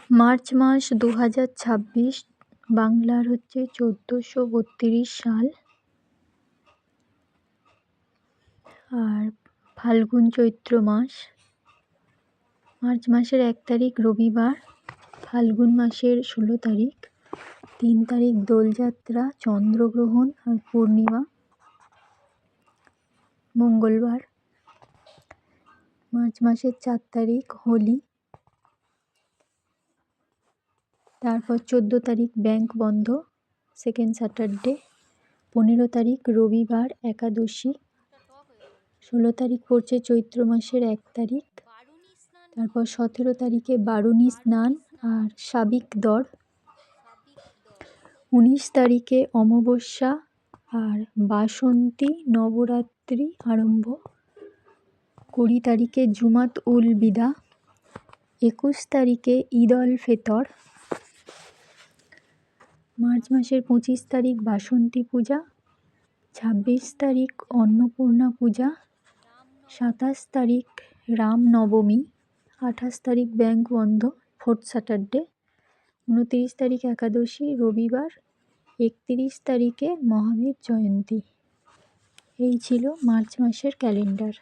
March মাস 2026, বাংলার হচ্ছে 1432 সাল। আর ফাল্গুন চৈত্র মাস। মার্চ মাসের 1 তারিখ রবিবার, ফাল্গুন মাসের 16 তারিখ, 3 তারিখ দোলযাত্রা, চন্দ্রগ্রহণ আর পূর্ণিমা, মঙ্গলবার। মার্চ মাসের 4 তারিখ হোলি। তারপর 14 তারিখ ব্যাংক বন্ধ, সেকেন্ড স্যাটারডে। 15 তারিখ রবিবার, একাদশী। 16 তারিখ পড়ছে চৈত্র মাসের 1 তারিখ। তারপর 17 তারিখে বারুণী স্নান আর সাবিক দর। 19 তারিখে অমাবস্যা আর বাসন্তী নবরাত্রি আরম্ভ। 20 তারিখে জুমাত উল বিদা। 21 তারিখে ঈদ আল ফিতর। মার্চ মাসের 25 তারিখ বাসন্তী পূজা। 26 তারিখ অন্নপূর্ণা পূজা। 27 তারিখ রামনবমী। 28 তারিখ ব্যাংক বন্ধ, ফোর্থ স্যাটারডে। 29 তারিখ একাদশী রবিবার। 31 তারিখে মহাবীর জয়ন্তী। এই ছিল মার্চ মাসের ক্যালেন্ডার।